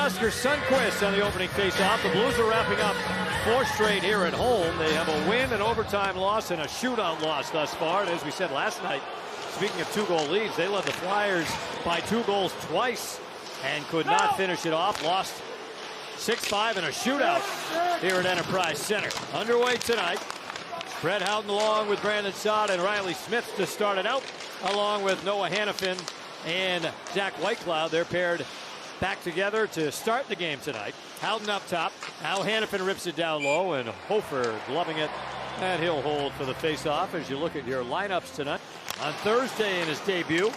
Oskar Sundqvist on the opening faceoff. The Blues are wrapping up 4 straight here at home. They have a win, an overtime loss, and a shootout loss thus far. And as we said last night, speaking of 2-goal leads, they led the Flyers by 2 goals twice and could not finish it off. Lost 6-5 in a shootout here at Enterprise Center. Underway tonight. Fred Houghton along with Brandon Saad and Riley Smith to start it out, along with Noah Hanifin and Zach Whitecloud. They're paired back together to start the game tonight. Houghton up top. Now Hanifin rips it down low, and Hofer gloving it, and he'll hold for the face-off as you look at your lineups tonight. On Thursday in his debut,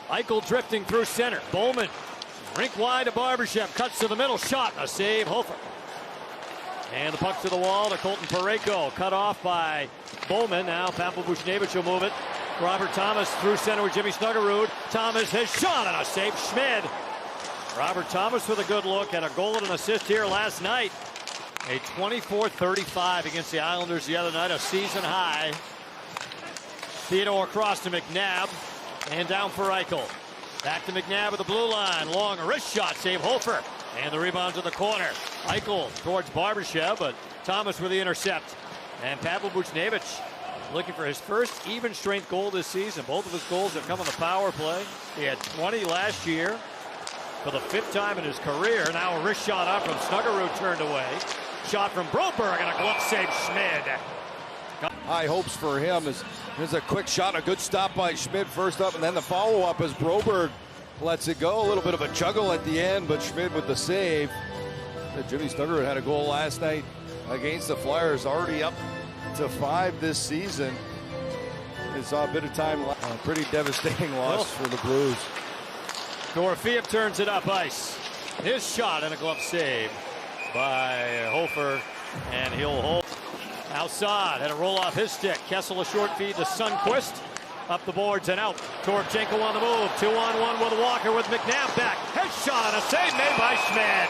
Eichel drifting through center. Bowman, rink wide to Barbashev, cuts to the middle, shot, a save, Hofer. And the puck to the wall to Colton Parayko, cut off by Bowman. Now Pavel Buchnevich will move it. Robert Thomas through center with Jimmy Snuggerud. Thomas has shot and a save, Schmid. Robert Thomas with a good look, had a goal and an assist here last night. A 24-35 against the Islanders the other night, a season high. Theodore across to McNabb, and down for Eichel. Back to McNabb with the blue line, long wrist shot, save Hofer. And the rebound to the corner. Eichel towards Barbashev, but Thomas with the intercept. And Pavel Buchnevich looking for his first even strength goal this season. Both of his goals have come on the power play. He had 20 last year for the 5th time in his career. Now a wrist shot up from Snuggerud turned away. Shot from Broberg and a glove save, Schmid. High hopes for him. There's a quick shot, a good stop by Schmid first up, and then the follow-up as Broberg lets it go. A little bit of a juggle at the end, but Schmid with the save. Jimmy Snuggerud had a goal last night against the Flyers, already up to 5 this season. They saw a bit of time, a pretty devastating loss for the Blues. Dorofeev turns it up ice. His shot and a glove save by Hofer, and he'll hold. Outside, had a roll off his stick. Kessel a short feed to Sundqvist. Up the boards and out. Toropchenko on the move. 2-on-1 with Walker with McNabb back. Headshot and a save made by Schmid.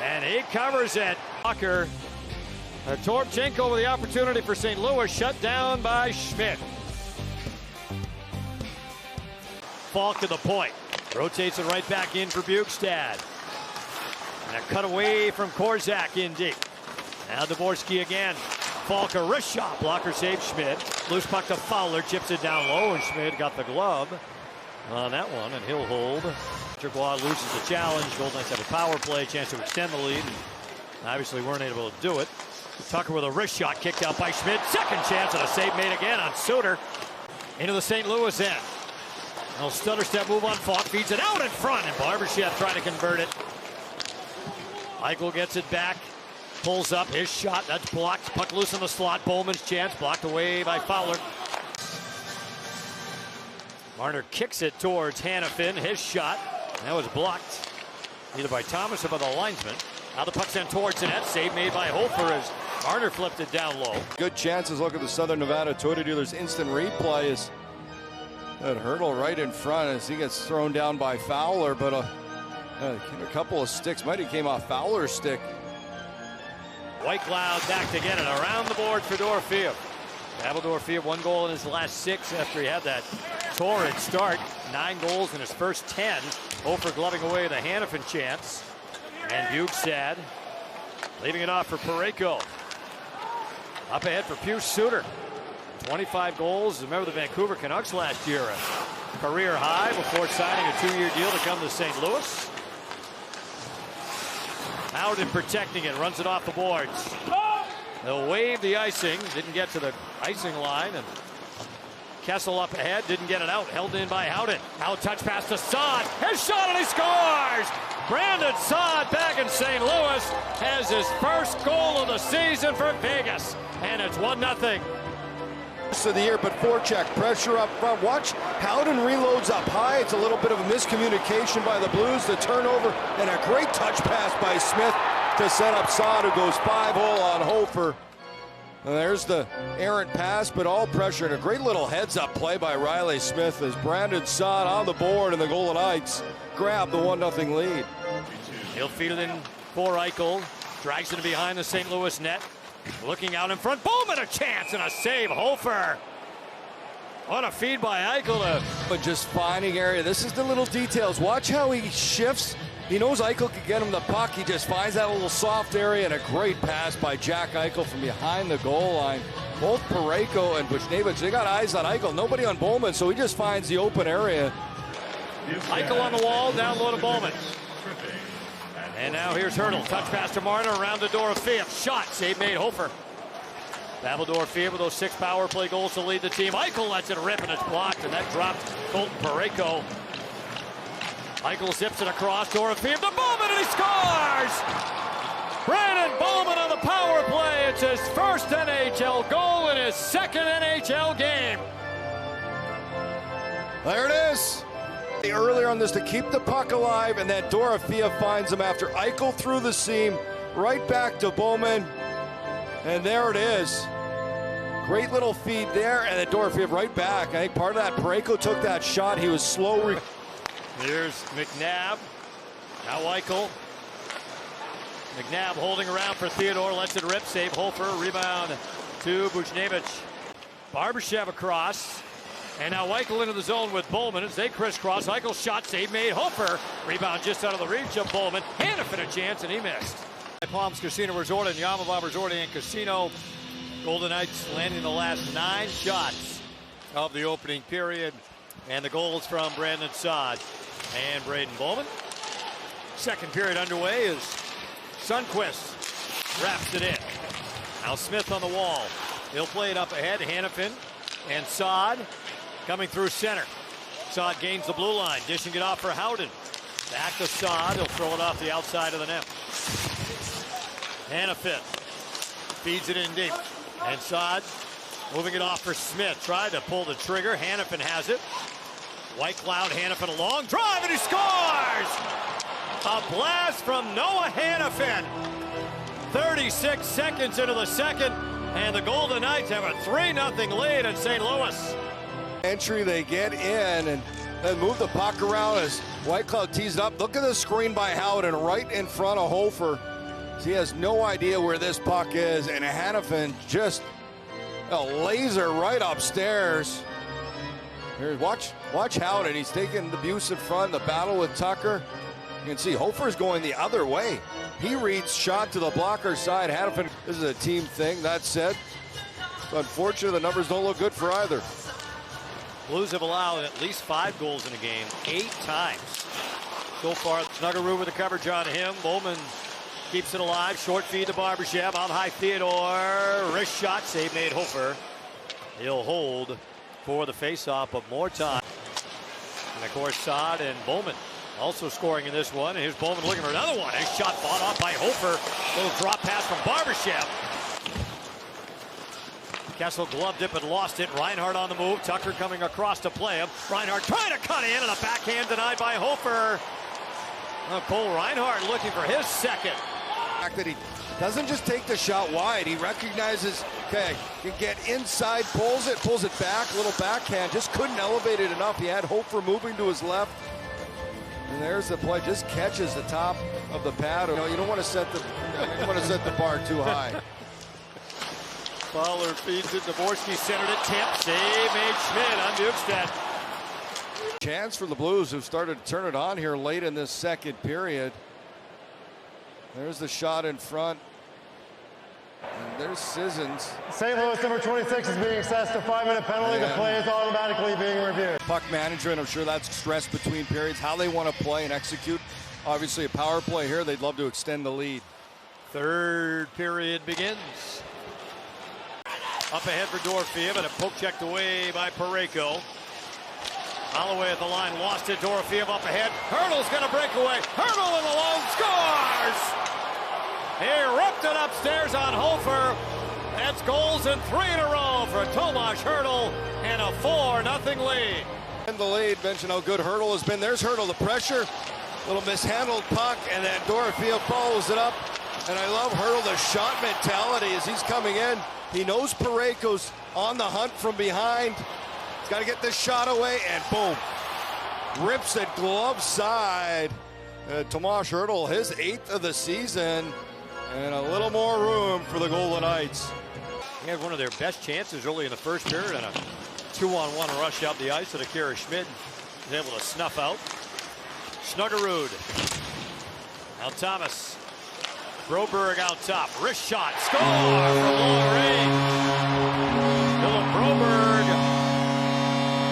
And he covers it. Walker. Toropchenko with the opportunity for St. Louis, shut down by Schmid. Falk to the point. Rotates it right back in for Bukestad. And a cut away from Korczak in deep. Now Dvorsky again. Falk a wrist shot. Blocker save Schmid. Loose puck to Fowler. Chips it down low, and Schmid got the glove on that one, and he'll hold. Dubois loses the challenge. Golden Knights have a power play, chance to extend the lead. Obviously weren't able to do it. Tucker with a wrist shot kicked out by Schmid. Second chance and a save made again on Suter. Into the St. Louis end. Now stutter step move on Falk. Feeds it out in front, and Barbashev trying to convert it. Eichel gets it back. Pulls up his shot. That's blocked. Puck loose in the slot. Bowman's chance. Blocked away by Fowler. Marner kicks it towards Hanifin. His shot. That was blocked either by Thomas or by the linesman. Now the puck sent towards the net. Save made by Hofer as Marner flipped it down low. Good chances. Look at the Southern Nevada Toyota Dealers instant replay. Is that hurdle right in front as he gets thrown down by Fowler, but a couple of sticks. Might have came off Fowler's stick. Whitecloud back to get it around the board for Dorofeev. Pavel Dorofeev 1 goal in his last 6 after he had that torrid start. 9 goals in his first 10. Hofer gloving away the Hanifin chance. And Bukestad leaving it off for Parayko. Up ahead for Pius Suter. 25 goals. Remember the Vancouver Canucks last year. A career high before signing a 2-year deal to come to St. Louis. Howden protecting it, runs it off the boards. They'll wave the icing, didn't get to the icing line, and Kessel up ahead, didn't get it out, held in by Howden. Now touch pass to Saad, his shot and he scores! Brandon Saad back in St. Louis has his first goal of the season for Vegas, and it's 1-0. Of the year, but forecheck pressure up front. Watch Howden reloads up high. It's a little bit of a miscommunication by the Blues. The turnover and a great touch pass by Smith to set up Saad, who goes 5-hole on Hofer. And there's the errant pass, but all pressure and a great little heads-up play by Riley Smith as Brandon Saad on the board and the Golden Knights grab the 1-0 lead. He'll feed it in for Eichel. Drags it behind the St. Louis net. Looking out in front, Bowman a chance and a save, Hofer. On a feed by Eichel. But just finding area. This is the little details. Watch how he shifts He knows Eichel can get him the puck. He just finds that little soft area, and a great pass by Jack Eichel from behind the goal line. Both Parayko and Buchnevich, they got eyes on Eichel. Nobody on Bowman, so he just finds the open area. Eichel on the wall, down low to Bowman. And now here's Hertl. Touch pass to Marner, around to Dorofeev. Shot, save made, Hofer. Pavel Dorofeev with those 6 power play goals to lead the team. Eichel lets it rip, and it's blocked, and that dropped Colton Parayko. Eichel zips it across, Dorofeev to Bowman, and he scores! Brandon Bowman on the power play. It's his first NHL goal in his second NHL game. There it is. Earlier on this to keep the puck alive, and then Dorofeev finds him after Eichel through the seam. Right back to Bowman. And there it is. Great little feed there, and then Dorofeev right back. I think part of that, Parayko took that shot. He was slow. Here's McNabb. Now Eichel. McNabb holding around for Theodore, lets it rip, save Hofer, rebound to Buchnevich. Barbashev across, and now Eichel into the zone with Bowman as they crisscross. Eichel shot, save made, Hofer, rebound just out of the reach of Bowman. Hanifin a chance, and he missed. Palms Casino Resort and Yamava Resort and Casino. Golden Knights landing the last 9 shots of the opening period, and the goals from Brandon Saad and Braden Bowman. Second period underway as Sundqvist wraps it in. Now Smith on the wall. He'll play it up ahead. Hanifin and Saad coming through center. Saad gains the blue line, dishing it off for Howden. Back to Saad. He'll throw it off the outside of the net. Hanifin feeds it in deep. And Saad moving it off for Smith. Tried to pull the trigger. Hanifin has it. Whitecloud, Hanifin, a long drive, and he scores! A blast from Noah Hanifin. 36 seconds into the second, and the Golden Knights have a 3-0 lead in St. Louis. Entry, they get in and then move the puck around as Whitecloud tees it up. Look at the screen by Howden right in front of Hofer. He has no idea where this puck is, and Hanifin just a laser right upstairs. Here's watch Howden. He's taking the Buse in front, the battle with Tucker. You can see Hofer's going the other way. He reads shot to the blocker side. Hanifin, this is a team thing. That said, unfortunately, the numbers don't look good for either. Blues have allowed at least 5 goals in a game 8 times so far. Snuggerud with the coverage on him. Bowman keeps it alive. Short feed to Barbashev. Out high, Theodore. Wrist shot, save made Hofer. He'll hold for the faceoff, but more time. And of course, Saad and Bowman also scoring in this one. And here's Bowman looking for another one. His shot fought off by Hofer. Little drop pass from Barbashev. Kessel gloved it but lost it. Reinhart on the move. Tucker coming across to play him. Reinhart trying to cut in, and a backhand denied by Hofer. Cole Reinhart looking for his second. That he doesn't just take the shot wide. He recognizes, okay, can get inside, pulls it back, little backhand. Just couldn't elevate it enough. He had Hofer moving to his left. And there's the play. Just catches the top of the pad. You don't want to set the bar too high. Fowler feeds it. Dvorsky centered it. Tip. Save made Schmidt on Bjugstad. Chance for the Blues, who've started to turn it on here late in this second period. There's the shot in front. And there's Sissons. St. Louis number 26 is being assessed a 5-minute penalty. The play is automatically being reviewed. Puck management, I'm sure that's stress between periods. How they want to play and execute. Obviously a power play here. They'd love to extend the lead. Third period begins. Up ahead for Dorofeev, and a poke checked away by Parayko. Holloway at the line, lost it. Dorofeev up ahead. Hertl's going to break away. Hertl in the lone, scores! He ripped it upstairs on Hofer. That's goals in 3 in a row for Tomas Hertl, and a 4-0 lead. And the lead, mention how good Hertl has been. There's Hertl, the pressure, little mishandled puck, and then Dorofeev follows it up. And I love Hertl, the shot mentality as he's coming in. He knows Parayko's on the hunt from behind. He's got to get this shot away, and boom. Rips it glove side. Tomas Hertl, his 8th of the season, and a little more room for the Golden Knights. He had one of their best chances early in the first period on a 2-on-1 rush up the ice that Akira Schmidt was able to snuff out. Snuggerud Now Thomas. Broberg out top. Wrist shot. Score from long range. Philip Broberg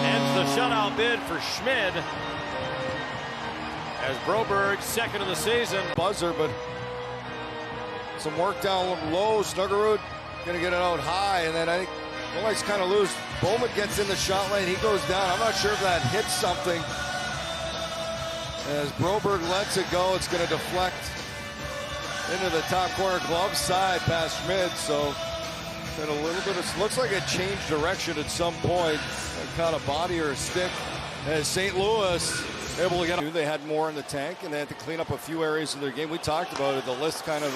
ends the shutout bid for Schmid. As Broberg, second of the season. Buzzer, but some work down low. Snuggerud going to get it out high, and then I think Oilers kind of lose. Bowman gets in the shot lane. He goes down. I'm not sure if that hits something. As Broberg lets it go, it's going to deflect into the top corner glove side past Schmid. So a little bit of, looks like it changed direction at some point. Caught a body or a stick. As St. Louis able to get. They had more in the tank, and they had to clean up a few areas of their game. We talked about it, the list kind of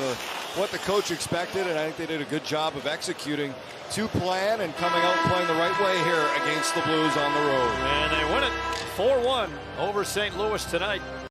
what the coach expected, and I think they did a good job of executing to plan and coming out and playing the right way here against the Blues on the road. And they win it 4-1 over St. Louis tonight.